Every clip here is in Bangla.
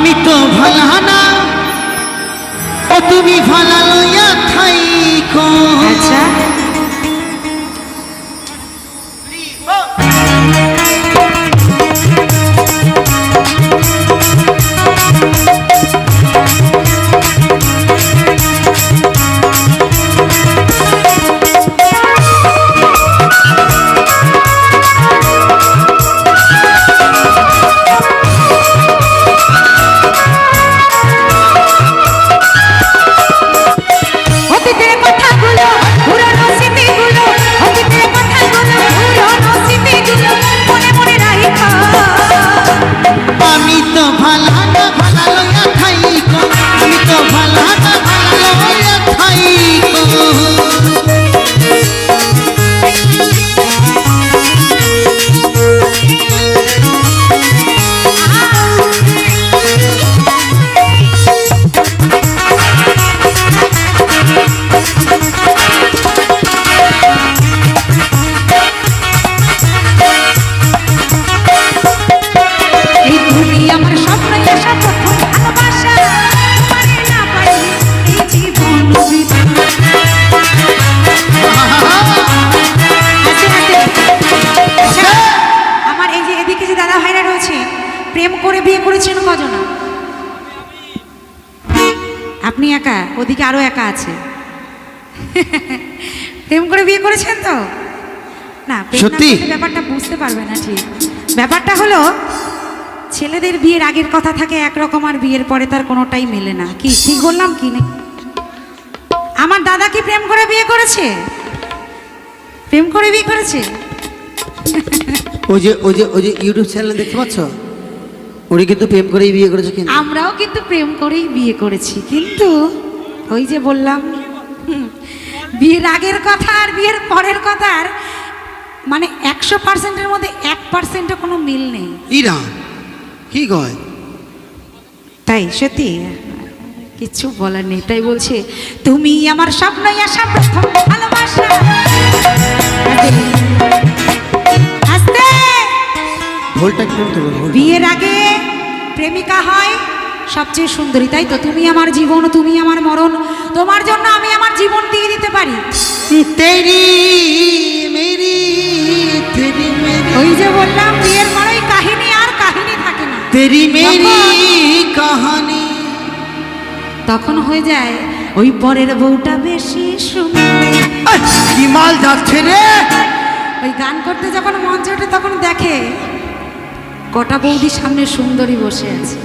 আমি তো ভালা না ও তুমি ভালা লইয়া থাইকো। আচ্ছা প্রেম করে বিয়ে করেছেন কজন? আপনি একা, ওদিকে আরো একা আছে। প্রেম করে বিয়ে করেছেন তো? না সত্যি ব্যাপারটা বুঝতে পারবে না। ঠিক ব্যাপারটা হলো ছেলেদের বিয়ের আগের কথা থাকে একরকম, আর বিয়ের পরে তার কোনোটাই মেলে না। কি ঠিক বললাম কি না? আমার দাদা কি প্রেম করে বিয়ে করেছে? প্রেম করে বিয়ে করেছে। ওই যে ইউটিউব চ্যানেল দেখতে পাচ্ছ, উনি কিন্তু প্রেম করেই বিয়ে করেছে। কিন্তু আমরাও কিন্তু প্রেম করেই বিয়ে করেছি, কিন্তু ওই যে বললাম বিয়ের আগের কথা আর বিয়ের পরের কথার মানে 100%-এর মধ্যে 1%-ও কোনো মিল নেই। ইরা কি কয়? তাই সত্যি কিছু বলার নেই। তাই বলছে তুমি আমার স্বপ্নই আশা প্রথম ভালোবাসা। আস্তে ভুলটা কি করতে বলবো? বিয়ের আগে প্রেমিকা হয় সবচেয়ে সুন্দরী, তাই তো? তুমি আমার জীবন, তুমি আমার মরণ, তোমার জন্য আমি আমার জীবন দিয়ে দিতে পারি। তেরি মেরি তেরি মেরি, ওই যে বললাম বিয়ের পরেই কাহিনী আর কাহিনী থাকে না। তেরি মেরি কাহানি তখন হয়ে যায় ওই পরের বউটা বেশি সুন্দর। কি মাল যাচ্ছে রে! ওই গান করতে যখন মঞ্চে ওঠে তখন দেখে কটা বৌদি সামনে সুন্দরী বসে আছে।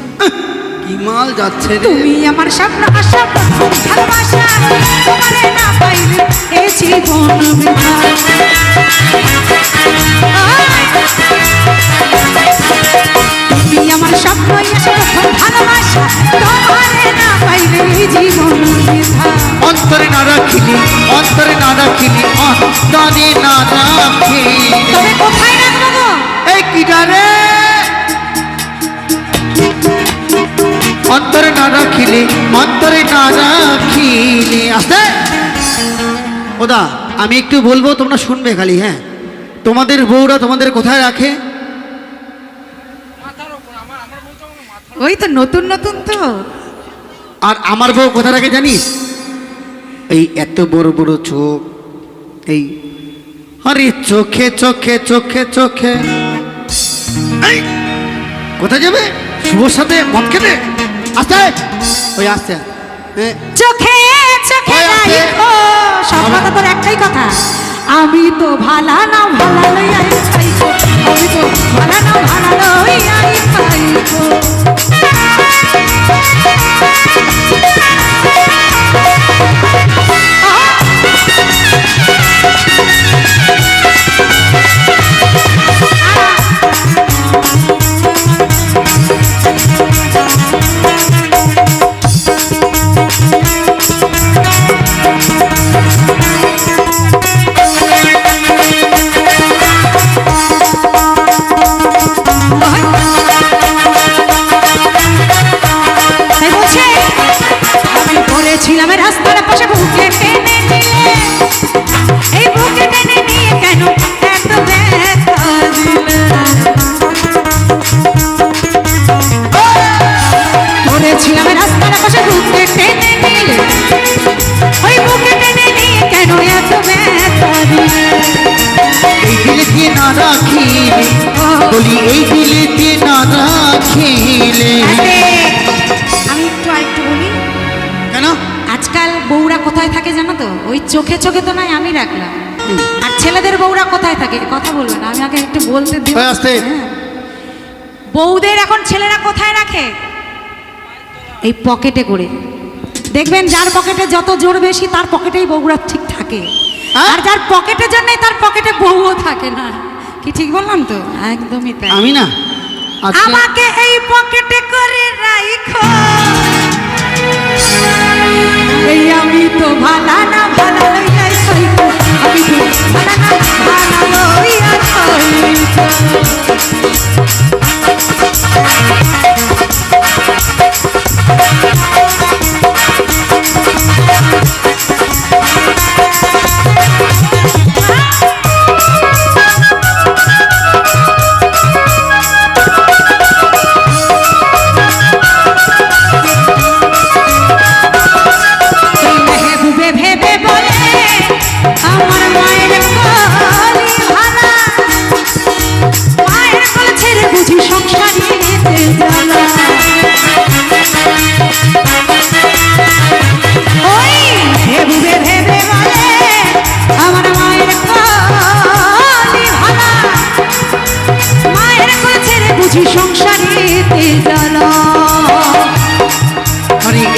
কি মাল যাচ্ছে রে! তুমি আমার স্বপ্ন আশা প্রথম ভালোবাসা, তোমারে না পাইলে এ জীবন বৃথা। তুমি আমার স্বপ্ন আশা প্রথম ভালোবাসা, তোমারে না পাইলে এ জীবন বৃথা। অন্তরে না রাখিনি, অন্তরে না রাখিনি, অন্তরে না রাখিনি। তবে কোথায় রাখবো গো? এই কি জানে অন্তরে না রাখিলে, অন্তরে না রাখিলে। আসতে ওদা আমি একটু বলবো, তোমরা শুনবে খালি। হ্যাঁ, তোমাদের বউরা তোমাদের কোথায় রাখে? ওই তো নতুন নতুন তো। আর আমার বউ কোথায় রাখে জানিস? এই এত বড় বড় চোখ, এই আরে চোখে চোখে চোখে চোখে। এই কোথায় যাবে? শুভর সাথে মদ খেতে? আসতে ওই আসতে চোখে চোখে রাখো। সব কথা তোর একটাই কথা, আমি তো ভালা না ভালা লইয়াই খাইবো, আমি তো ভালা না ভালা লইয়াই খাইবো। বলি এই দিলেতে না রাখিলে। আমি একটু আরেকটু বলি, কেন? আজকাল বউরা কোথায় থাকে জানো তো? ওই চোখে চোখে তো নাই, আমি রাখলাম। আর ছেলেদের বউরা কোথায় থাকে? কথা বলবে না, আমি আগে একটু বলতে দিই। আস্তে। বউদের এখন ছেলেরা কোথায় রাখে? এই পকেটে করে। দেখবেন যার পকেটে যত জোর বেশি তার পকেটেই বউরা ঠিক থাকে, আর যার পকেটে জোর নেই তার পকেটে বউও থাকে না। কি ঠিক বললাম তো? একদমই তাই। আমি না আমাকে এই পকেটে করে রাখো, এই আমি তো ভালা না ভালা লইয়া খাইব, আমি তো ভালা না ভালা লইয়া খাইব।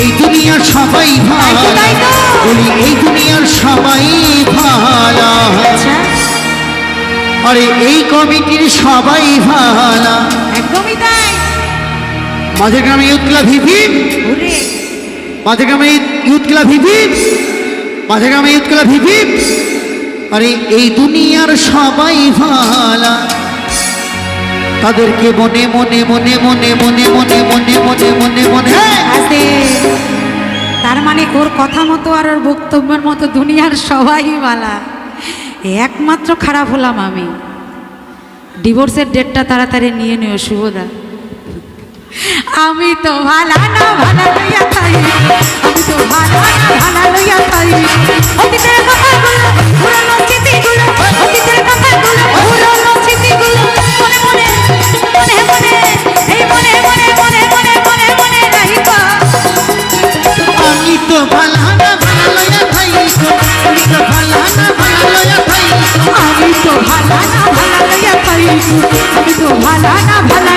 এই দুনিয়ার সবাই ভালো, বলি এই দুনিয়ার সবাই ভালো, আরে এই কমিটির সবাই ভালো। একদমই তাই। মাঝের গ্রামে ইউথ ক্লাব ভিভিভ, মাঝের গ্রামে ইউথ ক্লাব ভিভিভ, মাঝের গ্রামে ইউথ ক্লাব ভিভিভ, আরে এই দুনিয়ার সবাই ভালো। তাদেরকে মনে মনে মনে মনে মনে মনে মনে মনে মনে মনে আছে। তার মানে ওর কথা মতো আর ওর বক্তব্যের মতো দুনিয়ার সবাই ভালো, একমাত্র খারাপ হলাম আমি। ডিভোর্সের ডেটটা তাড়াতাড়ি নিয়ে নিও শুভদা। আমি তো ভালা না ভালা লইয়া খাই, আমি তো ভালা না ভালা লইয়া খাই। অতীতের কথাগুলো পুরনো স্মৃতিগুলো, অতীতের কথাগুলো পুরনো স্মৃতিগুলো মনে মনে মনে মনে এই মনে মনে মনে মনে মনে মনে রাখিবা। আমি তো ভালা না ভালা লইয়া খাই, আমি তো ভালা না ভালা লইয়া খাই, আমি তো ভালা না ভালা লইয়া খাই, আমি তো ভালা না ভালা